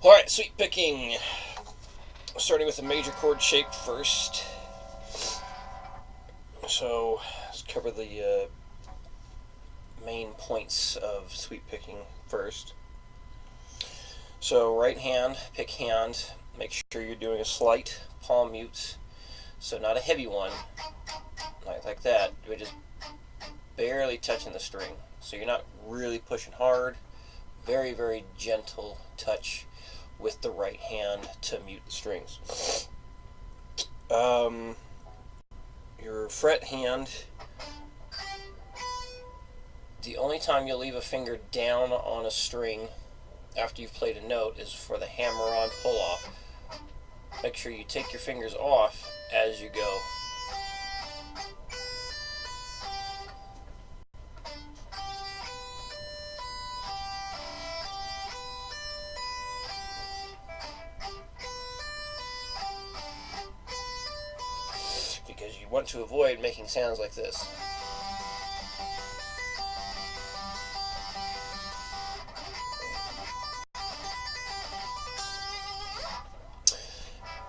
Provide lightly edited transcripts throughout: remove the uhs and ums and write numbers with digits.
Alright, sweep picking. Starting with the major chord shape first. So, let's cover the main points of sweep picking first. So, right hand, pick hand. Make sure you're doing a slight palm mute. So, not a heavy one, like that. You're just barely touching the string. So, you're not really pushing hard. Very, very gentle touch with the right hand to mute the strings. Your fret hand, the only time you'll leave a finger down on a string after you've played a note is for the hammer-on pull-off. Make sure you take your fingers off as you go. Because you want to avoid making sounds like this.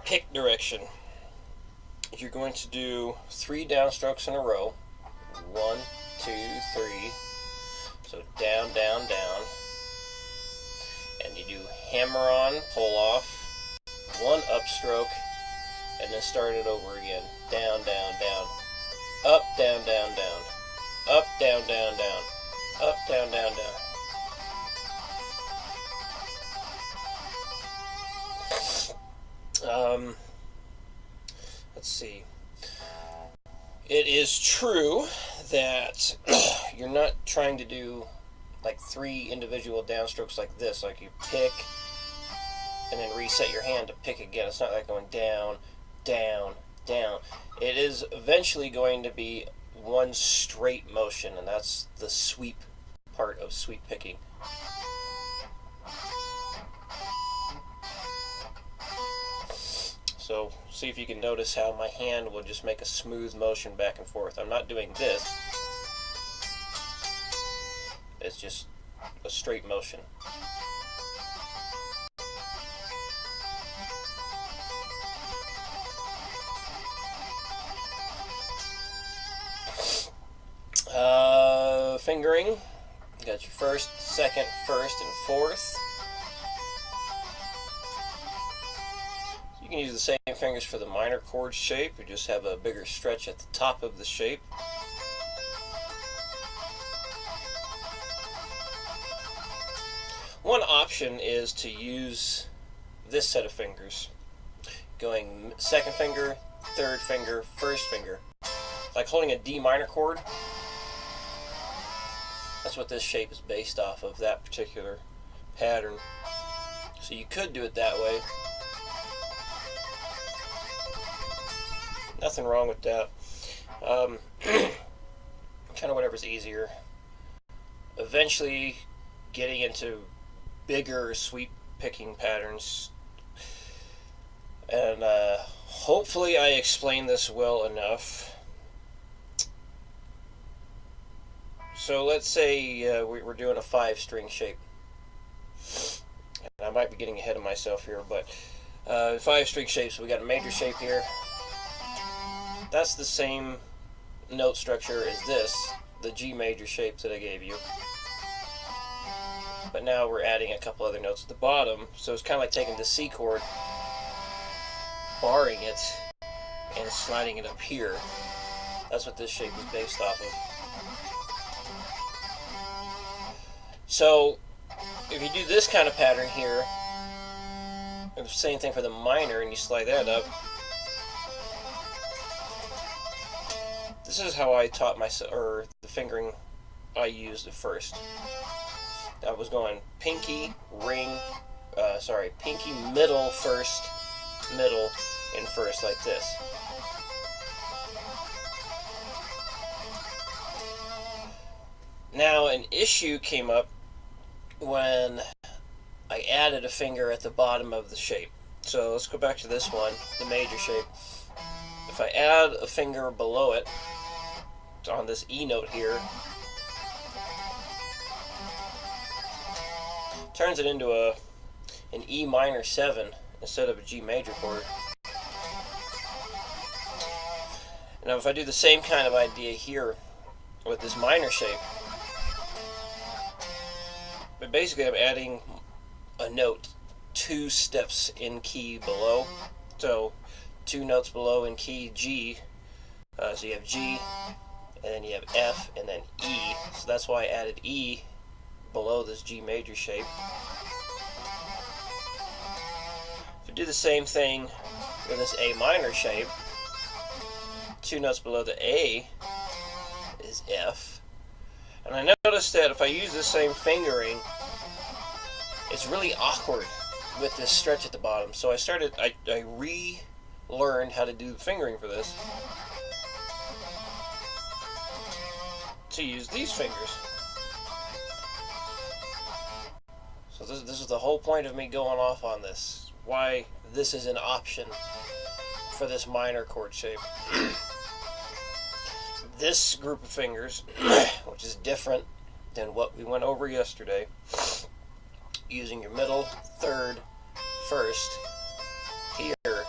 Pick direction. You're going to do 3 downstrokes in a row. 1, 2, 3. So down, down, down. And you do hammer on, pull off, 1 upstroke, and then start it over again. Down, down, down. Up, down, down, down. Up, down, down, down. Up, down, down, down. Let's see. It is true that you're not trying to do like 3 individual downstrokes like this, like you pick and then reset your hand to pick again. It's not like going down, down, down. It is eventually going to be one straight motion, and that's the sweep part of sweep picking. So see if you can notice how my hand will just make a smooth motion back and forth. I'm not doing this. It's just a straight motion. Fingering. You got your first, second, first, and fourth. You can use the same fingers for the minor chord shape. You just have a bigger stretch at the top of the shape. One option is to use this set of fingers, going second finger, third finger, first finger. Like holding a D minor chord. That's what this shape is based off of, that particular pattern. So you could do it that way. Nothing wrong with that. Kind of whatever's easier. Eventually getting into bigger sweep picking patterns. And hopefully I explained this well enough. So let's say we're doing a 5-string shape. And I might be getting ahead of myself here, but 5-string shape. So we got a major shape here. That's the same note structure as this, the G major shape that I gave you. But now we're adding a couple other notes at the bottom, so it's kind of like taking the C chord, barring it, and sliding it up here. That's what this shape is based off of. So, if you do this kind of pattern here, and the same thing for the minor, and you slide that up, this is how I taught myself, or the fingering I used at first. I was going pinky, ring, pinky, middle, first, middle, and first, like this. Now, an issue came up when I added a finger at the bottom of the shape. So let's go back to this one, the major shape. If I add a finger below it, on this E note here, turns it into a an E minor 7 instead of a G major chord. Now if I do the same kind of idea here with this minor shape, but basically I'm adding a note 2 steps in key below. So 2 notes below in key G. So you have G, and then you have F, and then E. So that's why I added E below this G major shape. If I do the same thing with this A minor shape, 2 notes below the A is F. And I noticed that if I use the same fingering, it's really awkward with this stretch at the bottom. So I relearned how to do the fingering for this to use these fingers. So this is the whole point of me going off on this. Why this is an option for this minor chord shape. This group of fingers, which is different than what we went over yesterday, using your middle, third, first, here,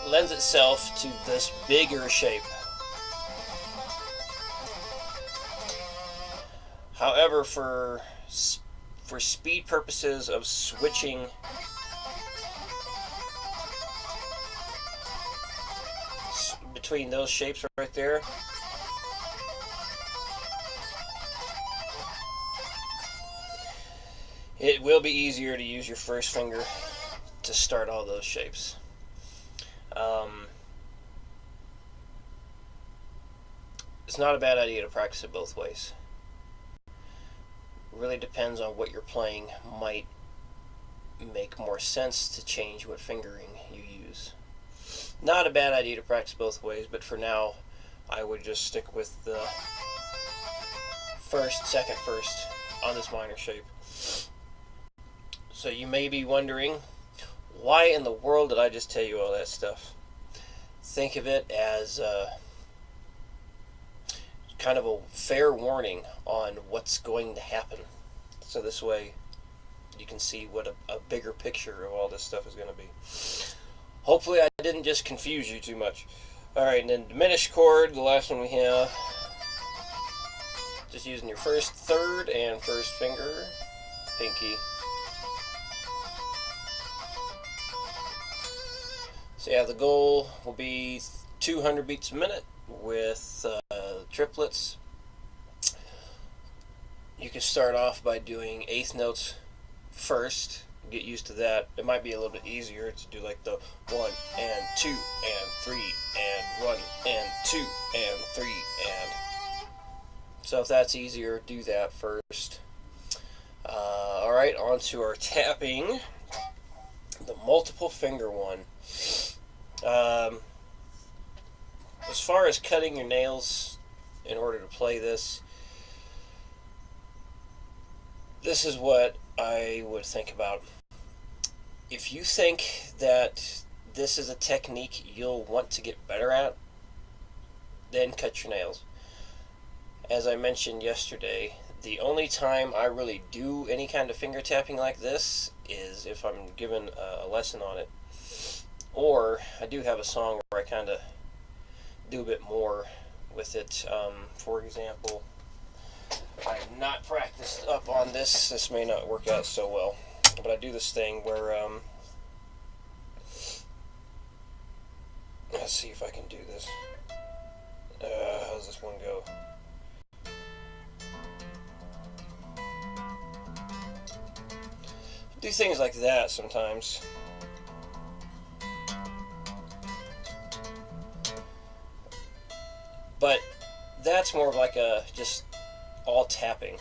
lends itself to this bigger shape. However, for speed purposes of switching between those shapes right there, it will be easier to use your first finger to start all those shapes. It's not a bad idea to practice it both ways. It really depends on what you're playing. Might make more sense to change what fingering you use. Not a bad idea to practice both ways, but for now I would just stick with the first, second, first on this minor shape. So you may be wondering, why in the world did I just tell you all that stuff? Think of it as kind of a fair warning on what's going to happen. So this way you can see what a bigger picture of all this stuff is going to be. Hopefully I didn't just confuse you too much. Alright, and then diminished chord, the last one we have. Just using your first, third, and first finger, pinky. So yeah, the goal will be 200 beats a minute with triplets. You can start off by doing eighth notes first. Get used to that. It might be a little bit easier to do like the 1 and 2 and 3 and 1 and 2 and 3 and. So if that's easier, do that first. Alright, on to our tapping. The multiple finger one. As far as cutting your nails in order to play this, this is what I would think about. If you think that this is a technique you'll want to get better at, then cut your nails. As I mentioned yesterday, the only time I really do any kind of finger tapping like this is if I'm given a lesson on it. Or I do have a song where I kind of do a bit more with it. For example, I have not practiced up on this. This may not work out so well. But I do this thing where, let's see if I can do this. How's this one go? Do things like that sometimes. But that's more of like a just all tapping.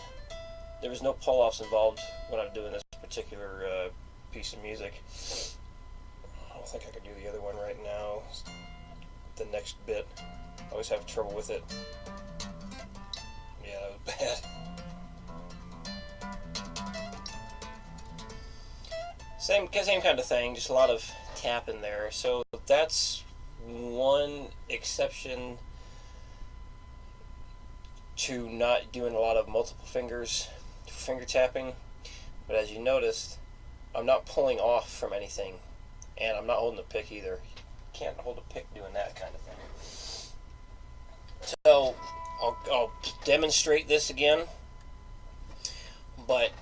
There was no pull-offs involved when I'm doing this particular piece of music. I don't think I could do the other one right now. The next bit. I always have trouble with it. Yeah, that was bad. Same kind of thing, just a lot of tapping there. So that's one exception to not doing a lot of multiple fingers for finger tapping. But as you noticed, I'm not pulling off from anything, and I'm not holding the pick either. You can't hold a pick doing that kind of thing. So I'll demonstrate this again, but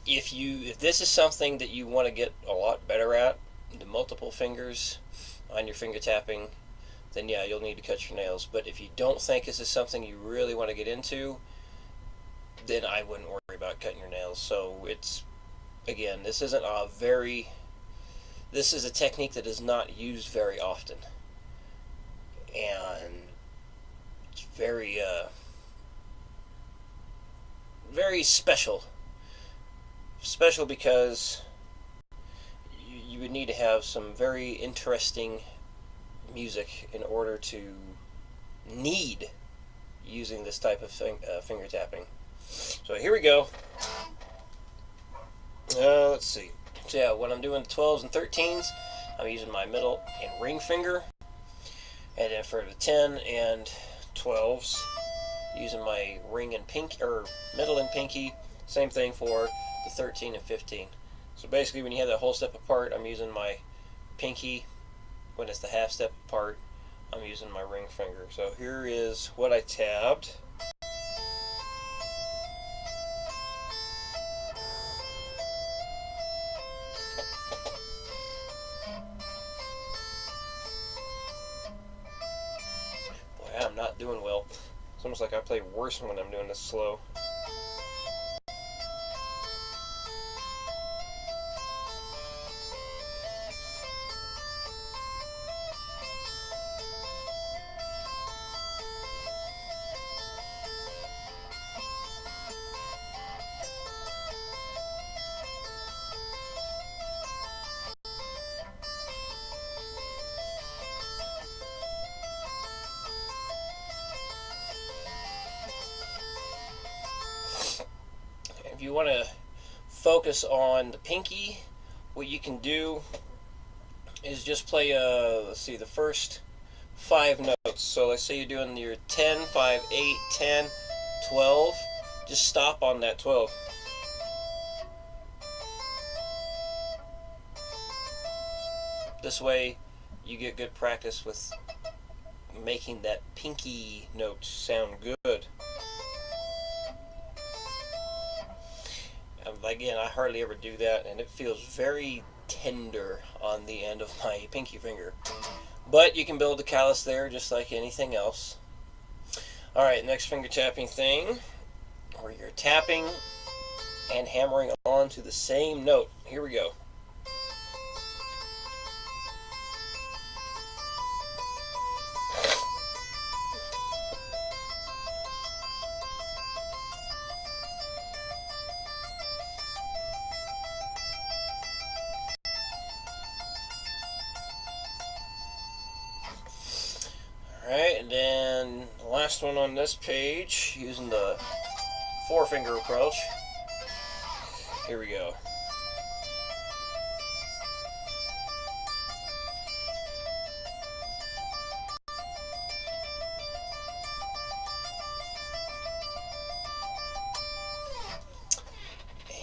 if this is something that you want to get a lot better at, the multiple fingers on your finger tapping, then yeah, you'll need to cut your nails. But if you don't think this is something you really want to get into, then I wouldn't worry about cutting your nails. So it's, again, this is a technique that is not used very often, and it's very special because you would need to have some very interesting music in order to need using this type of finger tapping. So here we go. Let's see. So yeah, when I'm doing the 12s and 13s, I'm using my middle and ring finger. And then for the 10 and 12s, using my ring and middle and pinky. Same thing for the 13 and 15. So basically, when you have that whole step apart, I'm using my pinky. When it's the half step apart, I'm using my ring finger. So here is what I tabbed. Boy, I'm not doing well. It's almost like I play worse when I'm doing this slow. If you want to focus on the pinky, what you can do is just play, let's see, the first 5 notes. So let's say you're doing your 10, 5, 8, 10, 12. Just stop on that 12. This way you get good practice with making that pinky note sound good. Again, I hardly ever do that, and it feels very tender on the end of my pinky finger. But you can build a callus there just like anything else. Alright, next finger tapping thing, where you're tapping and hammering onto the same note. Here we go. Alright, and then the last one on this page, using the 4-finger approach. Here we go.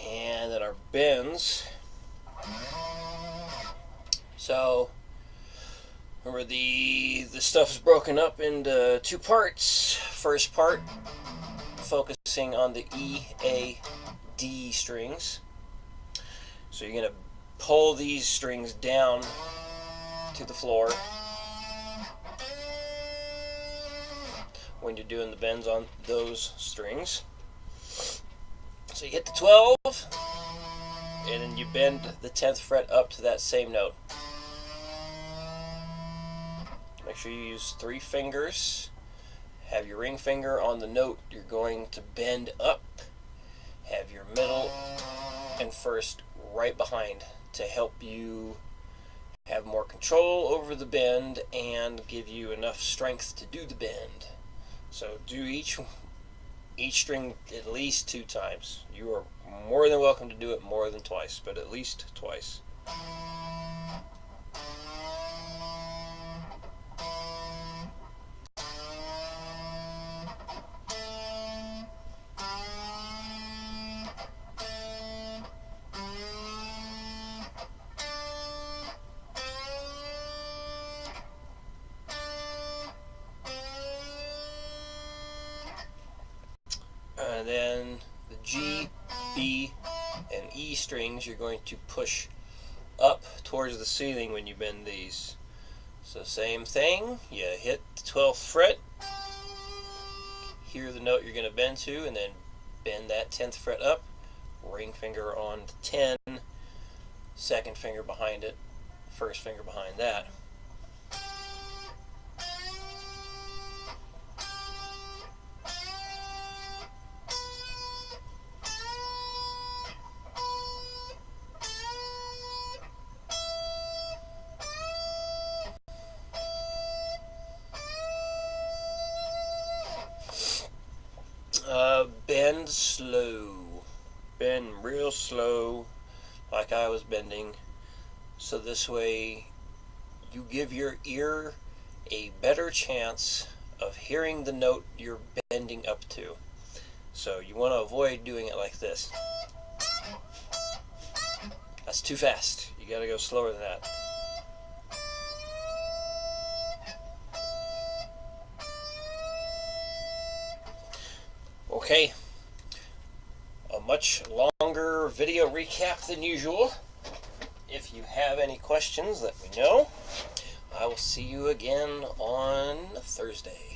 And then our bends. So remember, the stuff is broken up into 2 parts. First part, focusing on the E, A, D strings. So you're going to pull these strings down to the floor when you're doing the bends on those strings. So you hit the 12, and then you bend the 10th fret up to that same note. Make sure you use 3 fingers. Have your ring finger on the note you're going to bend up. Have your middle and first right behind to help you have more control over the bend and give you enough strength to do the bend. So do each string at least 2 times. You are more than welcome to do it more than twice, but at least twice. E strings you're going to push up towards the ceiling when you bend these. So same thing, you hit the 12th fret, hear the note you're going to bend to, and then bend that 10th fret up, ring finger on the 10, second finger behind it, first finger behind that. Bend slow. Bend real slow, like I was bending. So this way you give your ear a better chance of hearing the note you're bending up to. So you want to avoid doing it like this. That's too fast. You got to go slower than that. Okay, a much longer video recap than usual. If you have any questions, let me know. I will see you again on Thursday.